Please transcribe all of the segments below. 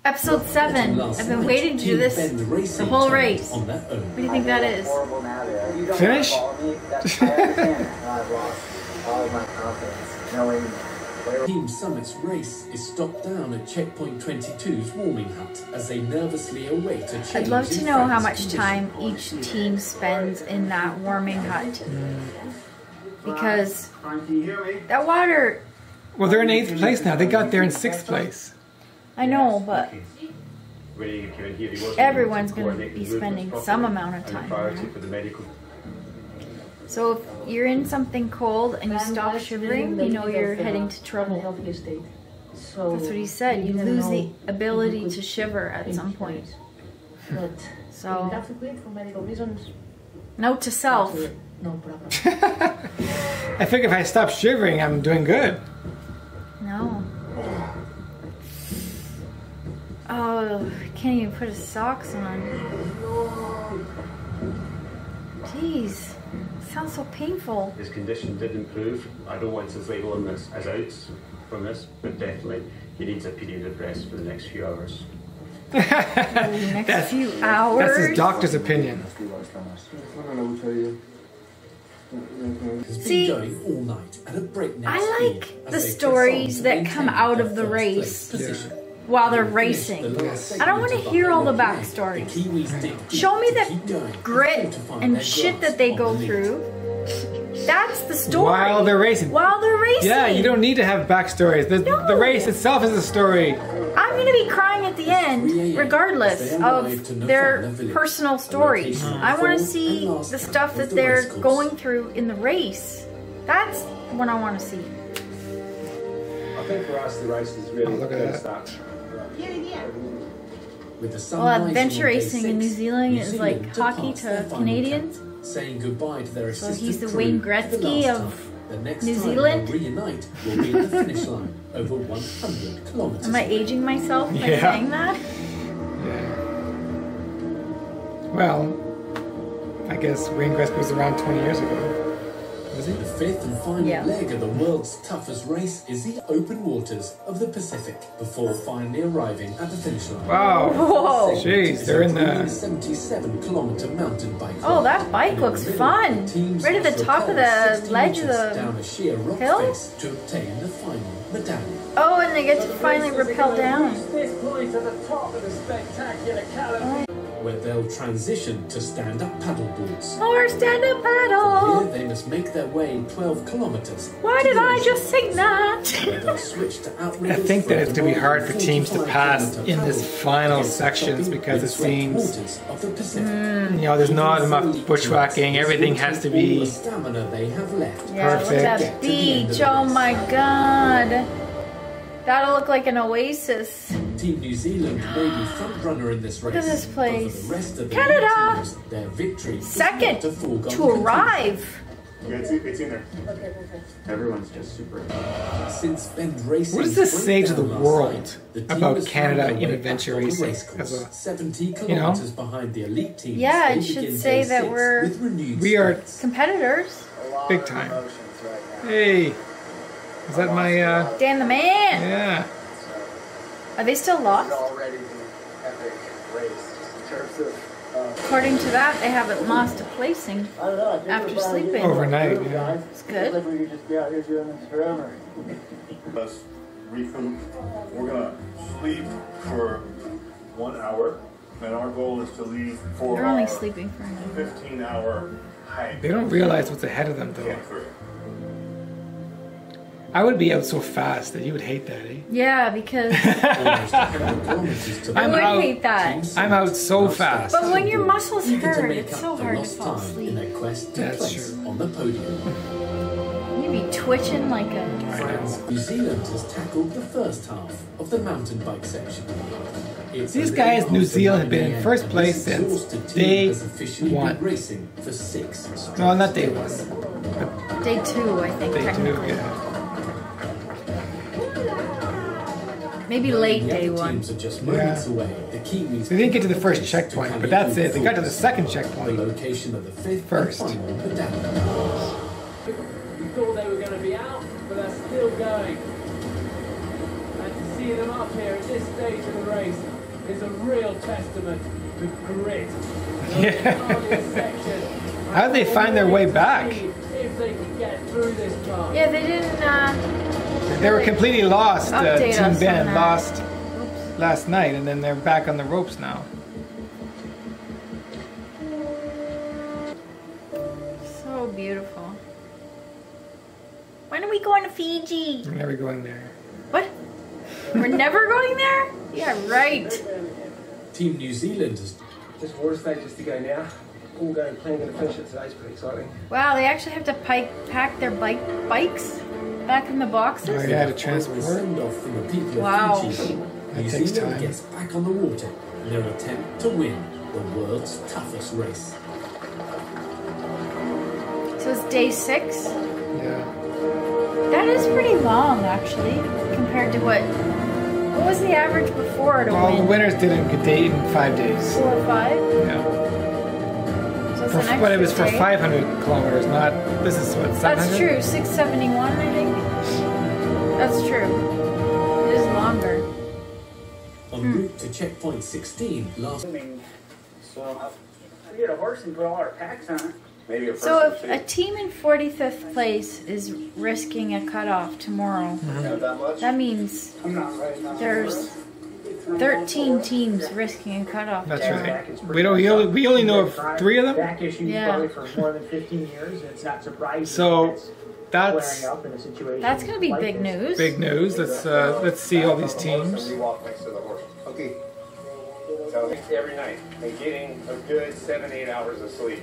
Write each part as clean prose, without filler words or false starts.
Episode 7. I've been waiting to do this the whole race. What do you think that is? Finish? Team Summit's race is stopped down at checkpoint 22's warming hut as they nervously await a change. I'd love to know how much time each team spends in that warming hut. Because that water... Well, they're in 8th place now. They got there in 6th place. I know, but everyone's going to be spending some amount of time there. So if you're in something cold and you stop shivering, you know you're heading to trouble. That's what he said. You lose the ability to shiver at some point. So, note to self. I think if I stop shivering, I'm doing good. No. Oh, I can't even put his socks on. Jeez. Sounds so painful. His condition did improve. I don't want to label him as out from this, but definitely he needs a period of rest for the next few hours. Next few hours? That's his doctor's opinion. See, all night at a breakneck I like the stories that come out of the race while they're racing. I don't want to hear all the backstories. Show me the grit and shit that they go through. That's the story. While they're racing. While they're racing. Yeah, you don't need to have backstories. The race itself is a story. I'm going to be crying at the end, regardless of their personal stories. I want to see the stuff that they're going through in the race. That's what I want to see. I think for us, the race is really good start. Well, adventure racing in New Zealand is like hockey to Canadians. Saying goodbye to their so he's the Wayne Gretzky of New Zealand. Reunite will be at the finish line over 100 kilometers. Am I aging myself by saying that? Yeah. Well, I guess Wayne Gretzky was around 20 years ago. Was he? The fifth and final leg of the world's toughest race is the open waters of the Pacific before finally arriving at the finish line. Wow. Whoa. Jeez, they're in the 77-kilometer mountain bike. Oh, that bike looks fun. Right at the top of the ledge of the down a sheer rock hill to obtain the final medallion. Oh, and they get to finally rappel down. Where they'll transition to stand-up paddleboards. Or stand-up paddle. Here they must make their way 12 kilometers. Why did I just sing that? They'll switch to I think that it's going to be hard for teams to pass in this final sections because it seems, you know, there's not enough bushwhacking. Everything has to be perfect. Yeah, look at that beach. Oh my god. That'll look like an oasis. Team New Zealand may be front runner in this race. Look at this place. The rest of the Canada! teams, their victory Second to arrive. Yeah, it's in there. Everyone's just super. Since Bend Racing, What does this say to the world about Canada in adventure racing? As a, 70 kilometers behind the elite teams. Yeah, it should say that we are competitors. Big time. Hey, is that my Dan the man? Yeah. Are they still lost? According to that, they haven't lost a placing after sleeping. Overnight, yeah. It's good. Let's recoup. We're gonna sleep for 1 hour, and our goal is to leave for They're only sleeping for an hour. 15-hour hike. They don't realize what's ahead of them, though. I would be out so fast that you would hate that, eh? Yeah, because I would hate that. I'm out so fast. But when your muscles hurt, it's so hard to fall asleep. That's true. On the podium. You'd be twitching like a... New Zealand has tackled the first half of the mountain bike section. These guys, New Zealand, have been in first place since day one. Racing for 6 No, not day one. Day 2, I think, technically. Yeah. Maybe late day 1. Yeah. They didn't get to the first checkpoint, but that's it. They got to the second checkpoint. The location of the fifth first. and final medallion. We thought they were going to be out, but they're still going. And to see see them up here at this stage of the race is a real testament to grit. How did they find their way back? If they can get through this part. Yeah, they didn't. They were completely lost. Update Team us Ben on that. lost last night, and then they're back on the ropes now. So beautiful. When are we going to Fiji? We're never going there. What? We're never going there? Yeah, right. Team New Zealand has Just water stages to go now. All going playing and finish it today is pretty exciting. Wow, they actually have to pack their bikes back in the boxes? Oh, yeah, to transport. send off from the people Wow. of Fiji. That New takes Zealand time. gets back on the water in their attempt to win the world's toughest race. So it's day 6? Yeah. That is pretty long, actually, compared to what was the average before to Well, the win? winners did it in 5 days. 4 or 5? Yeah. So it's an But it was extra for day. 500 kilometers, not. This is what, 700? That's true, 671, I think. That's true. It is longer. En route to checkpoint 16 last. So we get a horse and put all our packs on it. Maybe a So if a team in 45th place is risking a cutoff tomorrow, Not that much? that means I'm not right now. there's 13 teams risking a cutoff. That's there. right. We only know of 3 of them. Back issues Yeah. probably for more than 15 years. It's not surprising. So that's that's flaring up in a situation. That's going to be like big this. news. big news. Let's see all these teams. We walk next to the horse. Okay. So every night and getting a good 7-8 hours of sleep.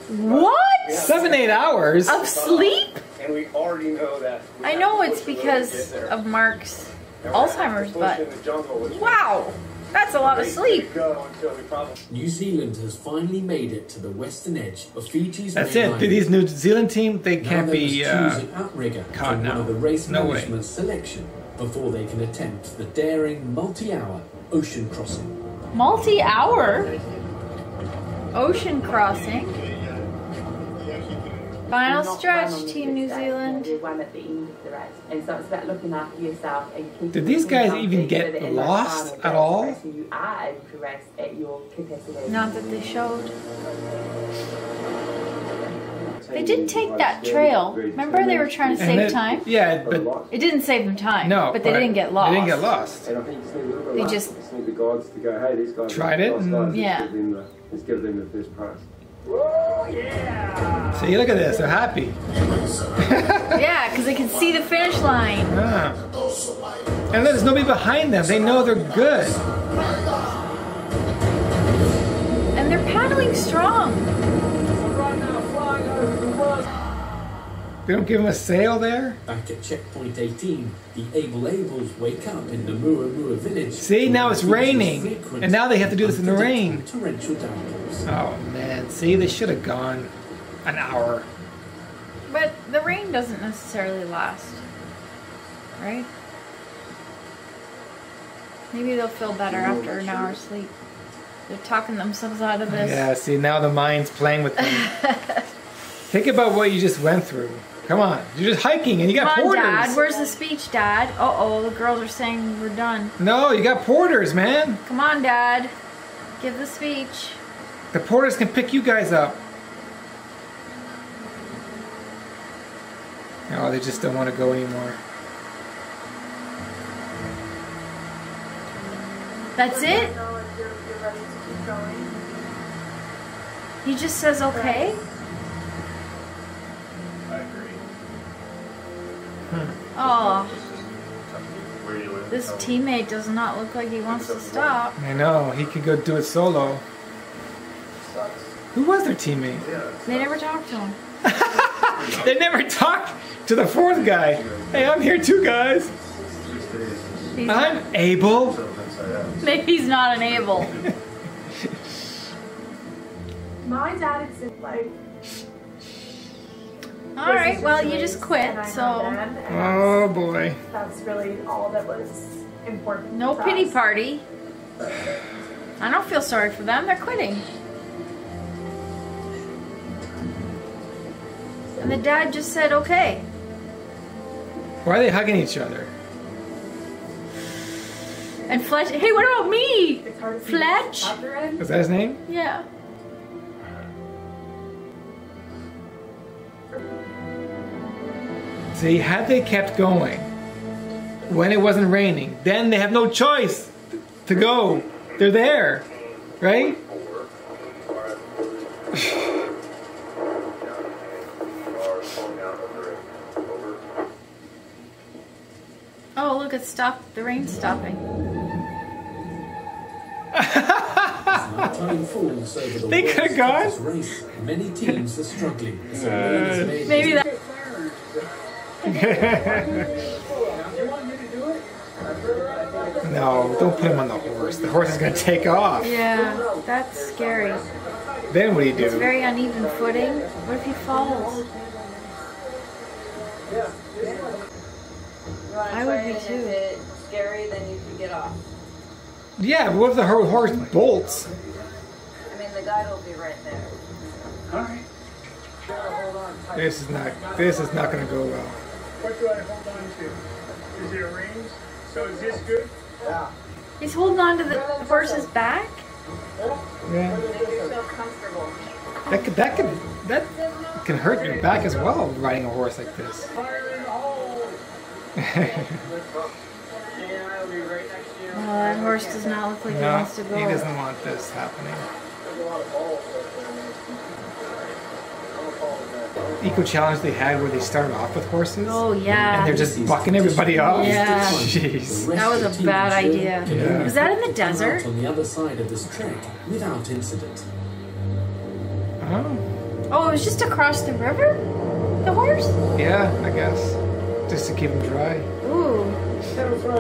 What? 7-8 hours. Of sleep? And we already know that. we I have know to it's push a little because bit there. of Mark's And we're gonna have to Alzheimer's, push but in the jungle, which wow, that's a lot of is sleep. go until we probably New Zealand has finally made it to the western edge of Fiji's That's main it. island. These New Zealand team, they Now can't they be must choose an outrigger caught from now. one of the race No way. management's selection before they can attempt the daring multi-hour ocean crossing. Multi-hour ocean crossing. Final stretch, Team New Zealand. One at the end of the race, and so it's about looking after yourself and keeping. Did these guys even get so that in that lost final at day all? race, you are able to race at your capacity. Not that they showed. They did take that trail. Remember they were trying to And save it- time? Yeah, but It didn't save them time. no. but they didn't get lost. They didn't get lost. And I think you just need a little bit They of luck. just- You just need the guides to go, hey, these guys Tried it nice and- guys, Yeah. let's give them the first prize. See, look at this. They're happy. Yeah, because they can see the finish line. Ah. And there's nobody behind them. They know they're good. And they're paddling strong. Right now, flying over the world. They don't give them a sail there. Back at checkpoint 18, the Abels wake up in the Muamua village. See, now it's raining. And now they have to do this in the rain. Torrential downpours. Oh, man. See, they should have gone an hour. But the rain doesn't necessarily last. Right? Maybe they'll feel better after an hour's sleep. They're talking themselves out of this. Yeah, see, now the mind's playing with them. Think about what you just went through. Come on. You're just hiking and you got Come on, porters. Dad. Where's the speech, Dad? Uh-oh, the girls are saying we're done. No, you got porters, man. Come on, Dad. Give the speech. The porters can pick you guys up. Oh, they just don't want to go anymore. That's it? He just says okay? I agree. Oh, Where you live. this teammate does not look like he wants to stop. I know. He could go do it solo. Who was their teammate? They never talked to him. They never talked to the fourth guy. Hey, I'm here too, guys. He's I'm not, Abel. maybe he's not an Abel. My dad is like. Alright, well, you just quit, so Oh, boy. That's really all that was important. no pity party. I don't feel sorry for them. They're quitting. And the dad just said okay. Why are they hugging each other? And Fletch. Hey, what about me? Fletch? Is that his name? Yeah. See, had they kept going when it wasn't raining, then they have no choice to go. They're there, right? Oh, look, it's stopped. The rain's stopping. They could have gone. Many teams are struggling. Maybe that. No, don't put him on the horse. The horse is going to take off. Yeah, that's scary. Then what do you do? It's very uneven footing. What if he falls? I would be too. If it's scary, then you can get off. Yeah, but what if the horse bolts? I mean, the guide will be right there. Alright. This is not going to go well. What do I hold on to? Is it a range? So is this good? Yeah. He's holding on to the horse's back? Yeah. Make yourself comfortable. That can hurt your back as well, riding a horse like this. Oh, that horse does not look like he wants to go. He doesn't want this happening. Eco challenge they had where they started off with horses. Oh yeah. And they're just bucking everybody off. Yeah. Jeez. That was a bad idea. Yeah. Was that in the desert? On the other side of this trek without incident. Oh. Oh, it was just across the river? The horse? Yeah, I guess. Just to keep them dry. Ooh.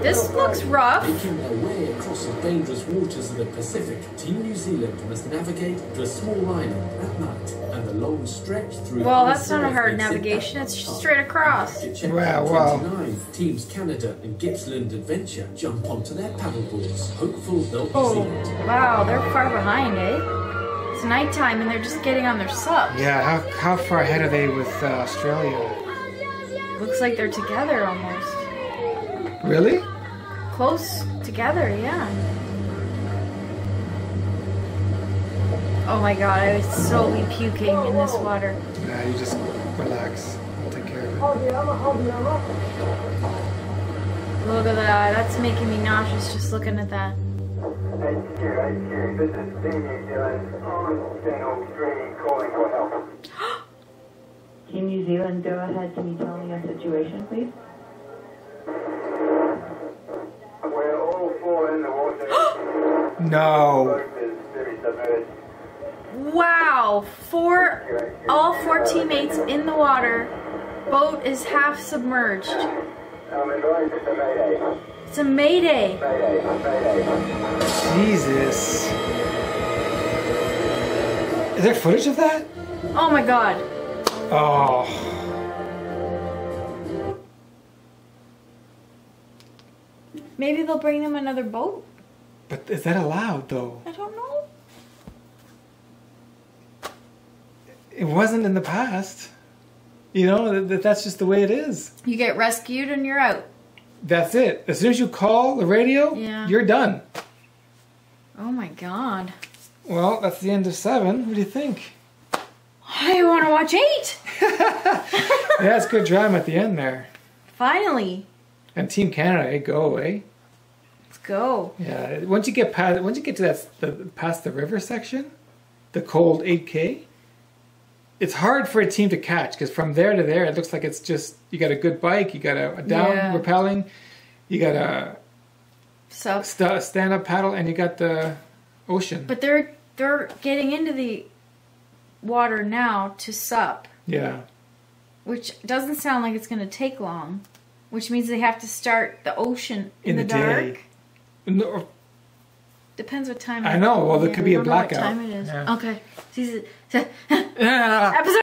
This looks rough. Making their way across the dangerous waters of the Pacific, Team New Zealand must navigate to a small island at night, and the long stretch through. Well, that's not a hard navigation. It's just straight across. Wow. 29, Teams Canada and Gippsland Adventure jump onto their paddleboards, hopeful they'll be Oh, seen. wow, they're far behind, eh? It's nighttime and they're just getting on their subs. Yeah, how far ahead are they with Australia? Looks like they're together almost. Really? Close together, yeah. Oh my god, I would so be puking in this water. Nah, you just relax. I'll take care of it. Look at that. That's making me nauseous just looking at that. This is Team New Zealand on Channel 3 calling for help. Team New Zealand, go ahead. Can you tell me your situation, please? We're all four in the water. No. Boat is very submerged. Wow, all four teammates in the water. Boat is half submerged. I'm advised it's a mayday. It's a mayday. Mayday. Jesus. Is there footage of that? Oh my god. Oh. Maybe they'll bring them another boat? But is that allowed though? I don't know. It wasn't in the past. You know, that's just the way it is. You get rescued and you're out. That's it. As soon as you call the radio, you're done. Oh my god. Well, that's the end of 7. What do you think? I want to watch 8. Yeah, it's good drama at the end there. Finally. And Team Canada, go, eh? Let's go. Yeah, once you get to past the river section, the cold 8K, it's hard for a team to catch because from there to there, it looks like it's just you got a good bike, you got a down rappelling, you got a stand-up paddle, and you got the ocean. But they're getting into the water now to sup. Yeah. Which doesn't sound like it's going to take long. Which means they have to start the ocean in the dark. No. Depends what time. I know. Well, there could be a blackout. What time it is. Yeah. Okay. Yeah. Episode